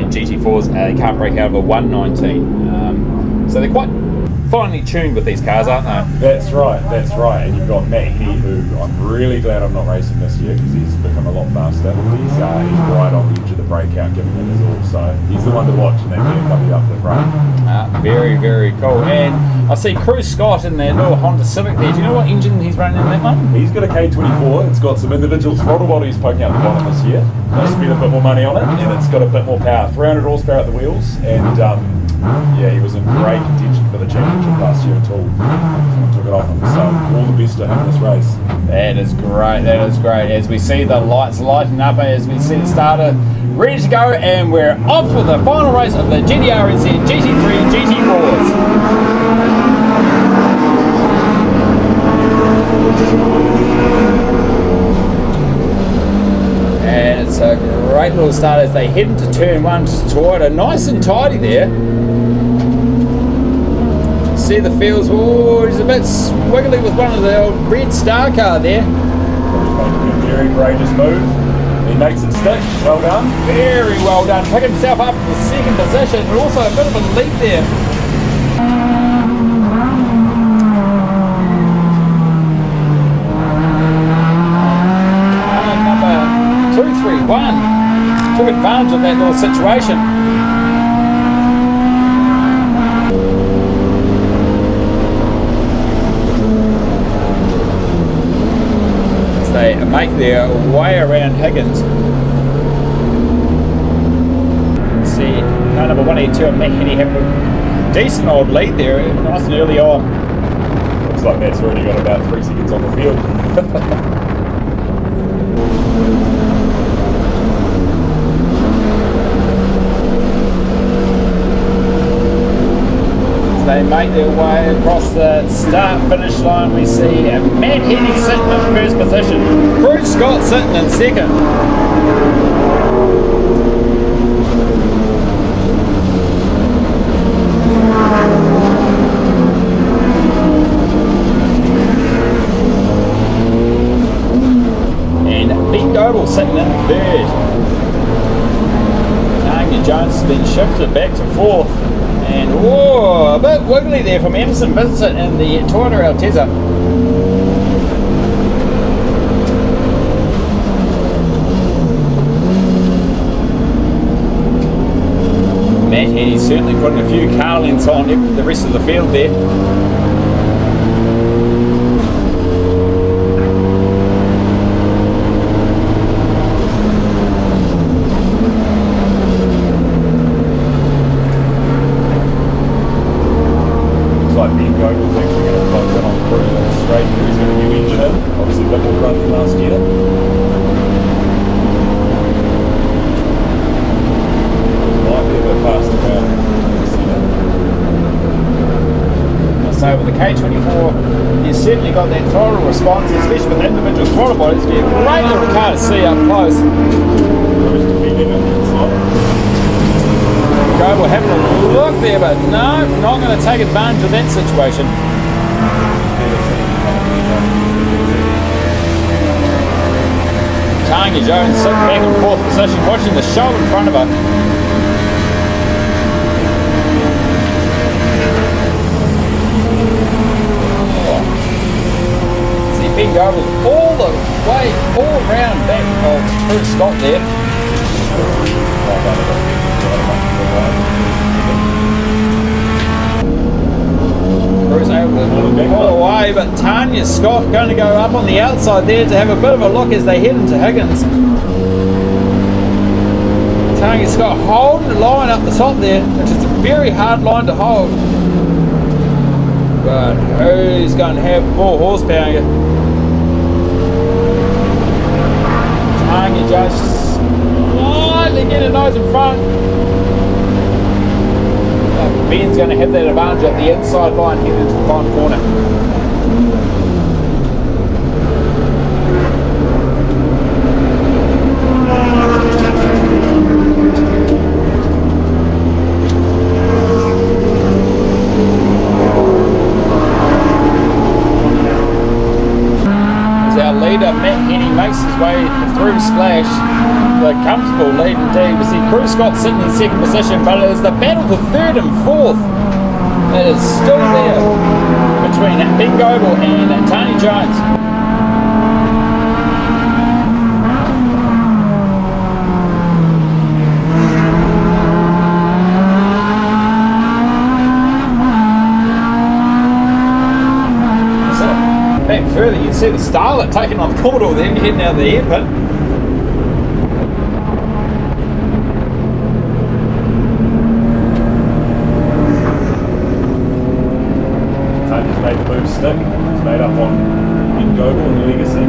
GT4s, they can't break out of a 119. So they're quite finely tuned with these cars, aren't they? That's right. And you've got Matt Henny, who I'm really glad I'm not racing this year because he's become a lot faster. He's right on the edge of the breakout, giving it his all. So he's the one to watch in that BMW up the front. Very, very cool. And I see Cruz Scott in that little Honda Civic there. Do you know what engine he's running in that one? He's got a K24. It's got some individual throttle bodies poking out the bottom this year. They spent a bit more money on it, and it's got a bit more power. 300 horsepower at the wheels, and yeah, he was in great contention for the championship last year until someone took it off him. So all the best to him in this race. That is great. As we see the lights lighting up, as we see the starter ready to go, and we're off for the final race of the GTRNZ GT3 GT4s. And it's a great little start as they head into turn one. Toyota nice and tidy there. See the fields, oh, he's a bit squiggly with one of the old red star car there. He's making a very courageous move. He makes it stick. Well done. Very well done. Picking himself up in the second position, and also a bit of a leap there. Number 231 took advantage of that little situation. They make their way around Higgins. See car number 182 and Matt Henny having a decent old lead there, nice and early on. Looks like Matt's already got about 3 seconds on the field. They make their way across the start-finish line. We see Matt Henny sitting in first position, Cruz Scott sitting in second. And Ben Goebel sitting in third. Tanya Jones has been shifted back to fourth. And whoa, a bit wiggly there from Emerson Vincent in the Toyota Altezza. Matt Henny's certainly putting a few car lengths on the rest of the field there. Like Ben Goebel's actually going to close in on Cruz on the straight. Cruz got a new engine in, obviously a bit more grunt than last year. Might be a bit faster now. So with the K24, he's certainly got that throttle response, especially with individual throttle bodies. It'd be a great little car to see up close. Cruz defending him inside. Goebel having a look there, but no, not going to take advantage of that situation. Tanya Jones sitting back in fourth position, watching the show in front of her. See Ben Goebel all the way, all round back of Cruz Scott there. Cruz able to pull away, but Tanya Scott going to go up on the outside there to have a bit of a look as they head into Higgins. Tanya Scott holding the line up the top there, which is a very hard line to hold. But who's going to have more horsepower here? Tanya Jones slightly getting a nose in front. Ben's going to have that advantage at the inside line heading into the final corner. As our leader Matt Henny makes his way through Splash, the a comfortable lead indeed. We see Crew Scott sitting in second position, but it is the battle for third and fourth that is still there between Ben Goebel and Tony Jones. Back further, you can see the Starlet taking on the Commodore there, heading out of the air pit. Tony's made the move stick. He's made up on Ben Goebel and the Legacy.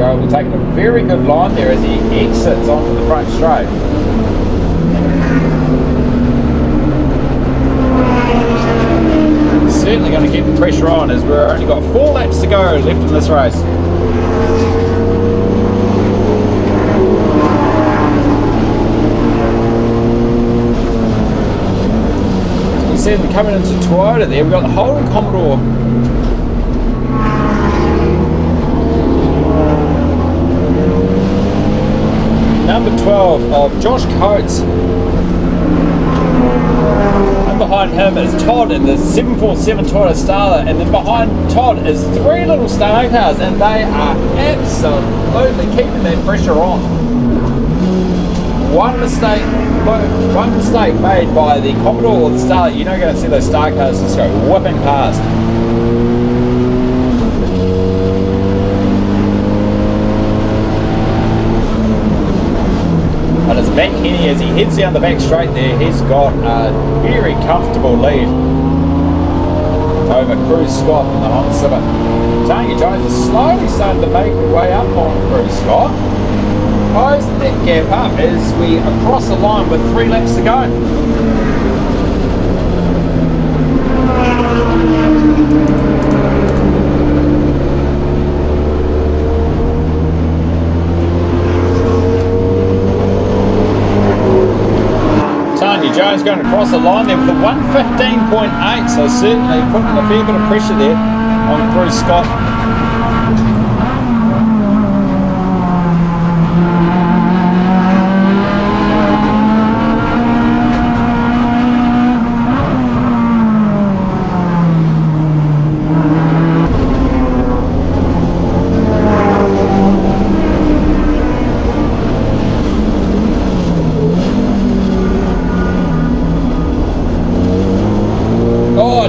We're taking a very good line there as he exits onto the front straight. Certainly going to keep the pressure on as we've only got 4 laps to go left in this race. So you see them coming into Toyota there. We've got the Holden Commodore. Number 12 of Josh Coates. And behind him is Todd in the 747 Toyota Starlet, and then behind Todd is 3 little star cars, and they are absolutely keeping that pressure on. One mistake made by the Commodore or the Starlet, you're not going to see those star cars just go whipping past. But it's Matt Henny as he heads down the back straight there. He's got a very comfortable lead over Crew Scott in the Honda Civic. Tony Jones is slowly starting to make his way up on Crew Scott. Closing that gap up as we across the line with 3 laps to go. Jones going across the line there with a 1:15.8, so certainly putting a fair bit of pressure there on Crew Scott.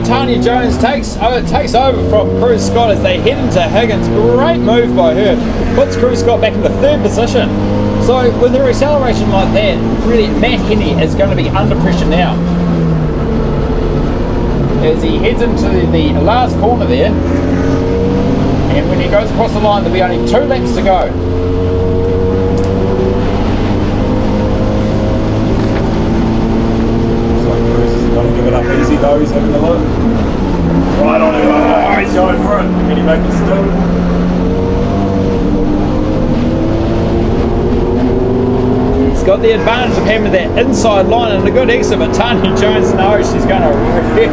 Tanya Jones takes over from Crew Scott as they head into Higgins. Great move by her. Puts Crew Scott back in the 3rd position. So with her acceleration like that, really Matt Henny is going to be under pressure now. As he heads into the last corner there. And when he goes across the line, there'll be only 2 laps to go. Don't give it up easy though, he's having a look. Right on it, oh, he's going for it. Can he make it still? He's got the advantage of having that inside line and a good exit, but Tanya Jones knows she's going to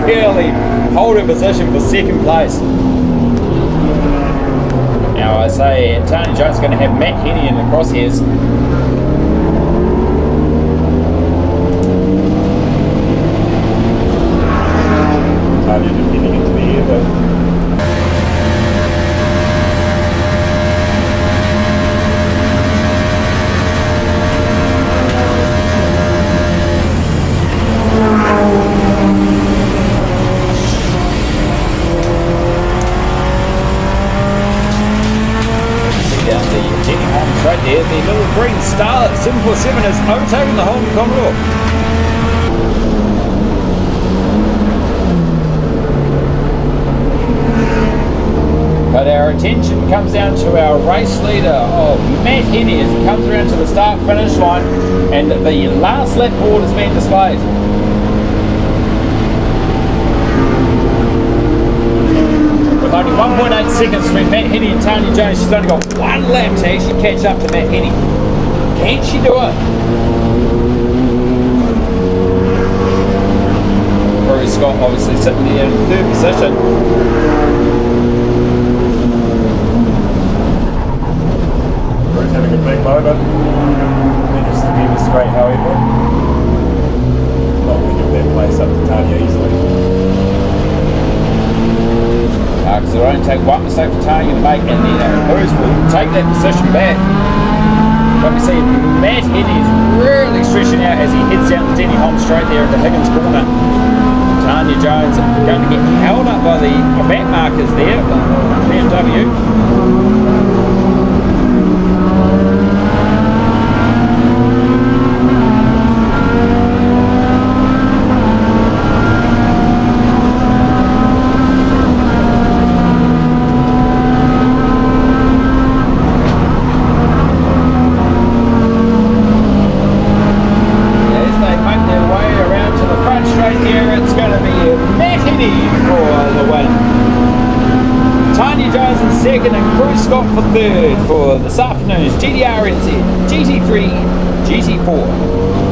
really hold her position for 2nd place. Now I say Tanya Jones is going to have Matt Henny in the crosshairs. Tanya defending into the air, but see down the Jenny Holmes right there, the little green star 747 is overtaking the Holden Commodore. But our attention comes down to our race leader of Matt Henny as he comes around to the start finish line and the last lap board is being displayed. With only 1.8 seconds between Matt Henny and Tanya Jones, she's only got 1 lap to actually catch up to Matt Henny. Can she do it? Scott obviously sitting there in third position. Bruce having a big moment. Manages to keep it straight, however. Not going to give that place up to Tanya easily. Because it'll only take one mistake for Tanya to make, and then Bruce will take that position back. But we see Matt Heaney's really stretching out as he heads down the Denny Holmes straight there into Higgins corner. Tanya Jones going to get held up by the back markers there, BMW. Second and Cruz Scott for third for this afternoon's GTRNZ, GT3, GT4.